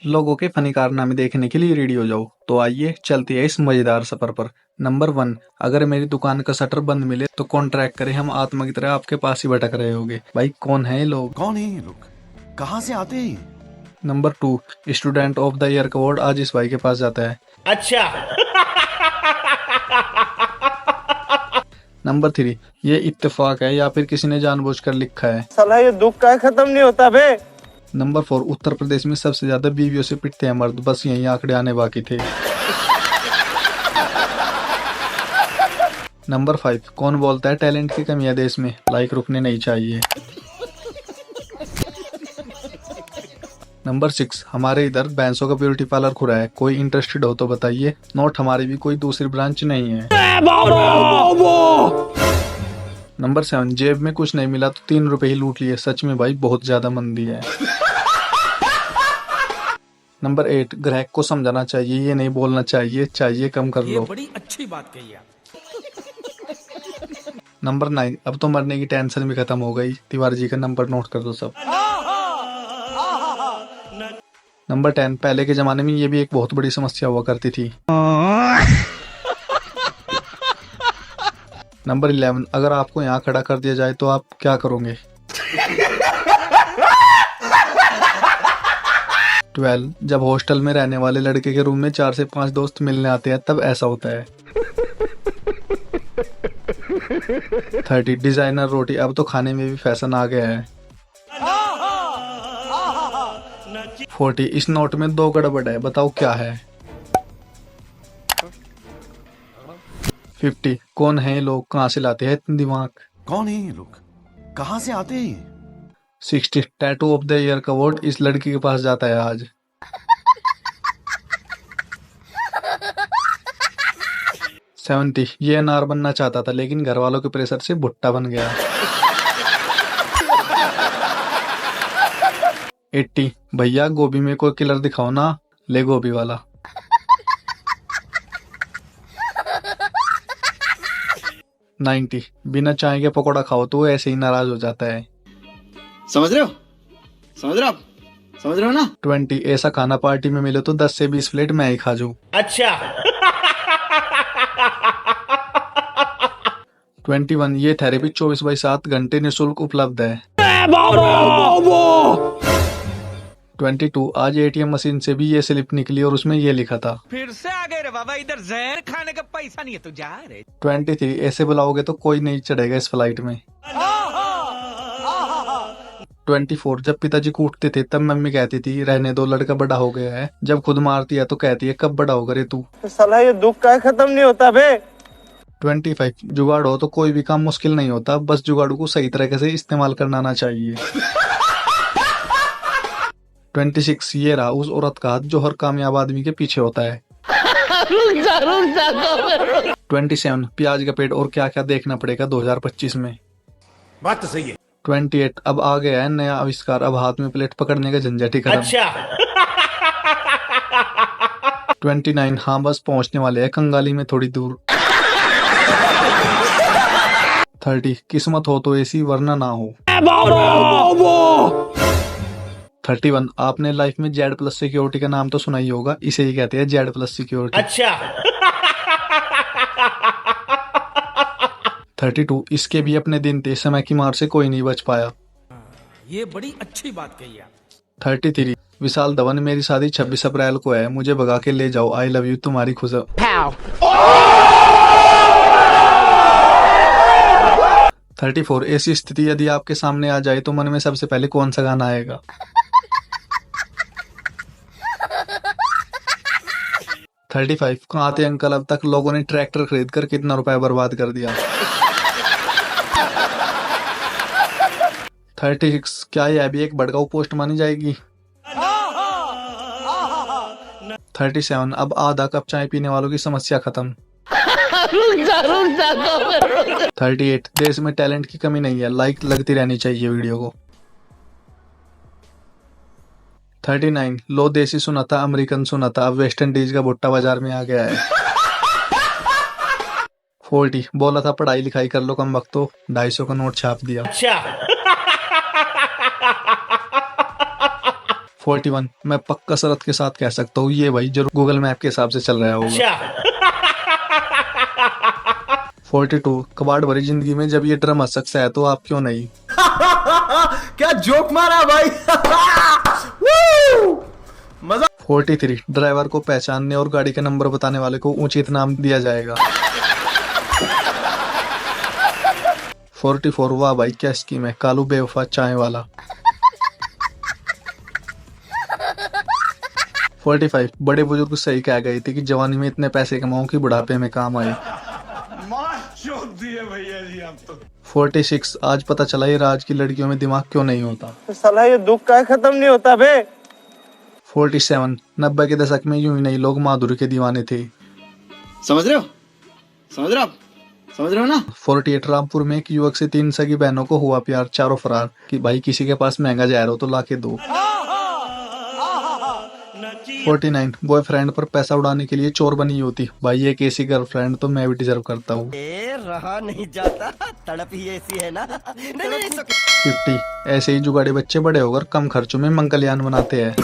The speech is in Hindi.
लोगों के फनी कारनामे देखने के लिए रेडी हो जाओ। तो आइए चलते हैं इस मजेदार सफर पर। नंबर 1, अगर मेरी दुकान का शटर बंद मिले तो कौन ट्रैक करे, हम आत्मा की तरह आपके पास ही भटक रहे होंगे। भाई कौन है ये लोग? कौन है ये लोग? कहाँ से आते हैं? Number 2, student of the year का अवार्ड आज इस भाई के पास जाता है। अच्छा। नंबर 3, ये इत्तेफाक है या फिर किसी ने जानबूझकर लिखा है। साला ये दुख का खत्म नहीं होता बे। नंबर 4, उत्तर प्रदेश में सबसे ज्यादा बीवियों से पिटते हैं मर्द, बस यही आंकड़े आने बाकी थे। नंबर 5, कौन बोलता है टैलेंट की कमी है देश में, लाइक रुकने नहीं चाहिए। नंबर 6, हमारे इधर भैंसों का ब्यूटी पार्लर खुला है, कोई इंटरेस्टेड हो तो बताइए। नोट हमारी भी कोई दूसरी ब्रांच नहीं है। नंबर 7, जेब में कुछ नहीं मिला तो 3 रुपए ही लूट लिए, सच में भाई बहुत ज्यादा मंदी है। नंबर 8, ग्राहक को समझाना चाहिए, ये नहीं बोलना चाहिए चाहिए कम कर लो। बड़ी अच्छी बात कही आप। नंबर 9, अब तो मरने की टेंशन भी खत्म हो गई, तिवारी जी का नंबर नोट कर दो सब। नंबर 10, पहले के जमाने में ये भी एक बहुत बड़ी समस्या हुआ करती थी। नंबर 11, अगर आपको यहाँ खड़ा कर दिया जाए तो आप क्या करोगे? 12, जब हॉस्टल में रहने वाले लड़के के रूम में 4 से 5 दोस्त मिलने आते हैं तब ऐसा होता है। 30, डिजाइनर रोटी, अब तो खाने में भी फैशन आ गया है। 40, इस नोट में 2 गड़बड़ है, बताओ क्या है? 50, कौन है ये लोग, कहाँ से लाते हैं इतने दिमाग? कौन है ये लोग? कहाँ से आते हैं? 60, टैटू ऑफ द ईयर का अवार्ड इस लड़की के पास जाता है आज। 70, ये अनार बनना चाहता था लेकिन घर वालों के प्रेशर से भुट्टा बन गया। 80, भैया गोभी में कोई किलर दिखाओ ना, ले गोभी वाला। 90, बिना चाय के पकौड़ा खाओ तो वो ऐसे ही नाराज हो जाता है। समझ रहे हो? समझ रहे हो आप? समझ रहे हो ना? 20, ऐसा खाना पार्टी में मिले तो 10 से 20 प्लेट मैं ही खा जाऊं। अच्छा। 21, ये थेरेपी 24/7 घंटे निःशुल्क उपलब्ध है। 22, आज एटीएम मशीन से भी ये स्लिप निकली और उसमें ये लिखा था। फिर से आ गए रे बाबा, इधर जहर खाने का पैसा नहीं है तो जा रे। 23, ऐसे बुलाओगे तो कोई नहीं चढ़ेगा इस फ्लाइट में। 24, जब पिताजी कूटते थे तब मम्मी कहती थी रहने दो लड़का बड़ा हो गया है, जब खुद मारती है तो कहती है कब बड़ा होगा रे तू। साला ये दुख का खत्म नहीं होता बे। 25, जुगाड़ हो तो कोई भी काम मुश्किल नहीं होता, बस जुगाड़ू को सही तरीके से इस्तेमाल करना आना चाहिए। 26, ये रहा उस औरत का हाथ जो हर कामयाब आदमी के पीछे होता है। 27, प्याज का पेड़ और क्या क्या देखना पड़ेगा 2025 में। बात तो सही है। 28, अब आ गया है नया आविष्कार, अब हाथ में प्लेट पकड़ने का झंझट ही खत्म। अच्छा। 29, हाँ बस पहुंचने वाले हैं कंगाली में थोड़ी दूर। 30, किस्मत हो तो ऐसी वरना ना हो। 31, आपने लाइफ में Z+ सिक्योरिटी का नाम तो सुना ही होगा, इसे ही कहते हैं Z+ सिक्योरिटी। अच्छा। 32, इसके भी अपने दिन थे, समय की मार से कोई नहीं बच पाया। ये बड़ी अच्छी बात कही आप। 33, विशाल धवन, मेरी शादी 26 अप्रैल को है, मुझे भगा के ले जाओ, आई लव यू तुम्हारी खुशा। 34, ऐसी स्थिति यदि आपके सामने आ जाए तो मन में सबसे पहले कौन सा गाना आएगा? 35, कहाँ आते अंकल, अब तक लोगों ने ट्रैक्टर खरीद कर कितना रुपया बर्बाद कर दिया। 36, क्या यह भी एक भड़काऊ पोस्ट मानी जाएगी? 37, अब आधा कप चाय पीने वालों की समस्या खत्म। 38, देश में टैलेंट की कमी नहीं है, लाइक लगती रहनी चाहिए वीडियो को। 39, लो देसी सुना था अमेरिकन सुना था, अब वेस्ट इंडीज का भुट्टा बाजार में आ गया है। 40, बोला था पढ़ाई लिखाई कर लो कम वक्त, 250 का नोट छाप दिया। अच्छा। 41 मैं पक्का शरत के साथ कह सकता हूँ ये भाई जरूर गूगल मैप के हिसाब से चल रहा होगा। 42 कबाड़ भरी जिंदगी में जब ये ड्रम हंस सकता है तो आप क्यों नहीं। क्या जोक मारा भाई। 43 ड्राइवर को पहचानने और गाड़ी का नंबर बताने वाले को उचित नाम दिया जाएगा। 44 वाह भाई क्या स्कीम है, कालू बेवफा चाय वाला। 45 बड़े बुजुर्ग सही कह गए थे कि जवानी में इतने पैसे कमाऊं कि बुढ़ापे में काम आए। 46 आज पता चला ये राज की लड़कियों में दिमाग क्यों नहीं होता। साला ये दुख का खत्म नहीं होता बे। 47 90 के दशक में यूं ही नहीं लोग माधुरी के दीवाने थे। समझ रहे हो? समझ रहे हो आप? समझ रहे हो ना? 48 रामपुर में एक युवक से 3 सगी बहनों को हुआ प्यार, चारों फरार कि भाई किसी के पास महंगा जहर हो तो लाके दो। 49 बॉयफ्रेंड पर पैसा उड़ाने के लिए चोर बनी होती, भाई एक ऐसी गर्लफ्रेंड तो मैं भी डिजर्व करता हूँ। रहा नहीं जाता, तड़प ही ऐसी है ना। 50 ऐसे ही जुगाड़े बच्चे बड़े होकर कम खर्चों में मंगलयान बनाते हैं।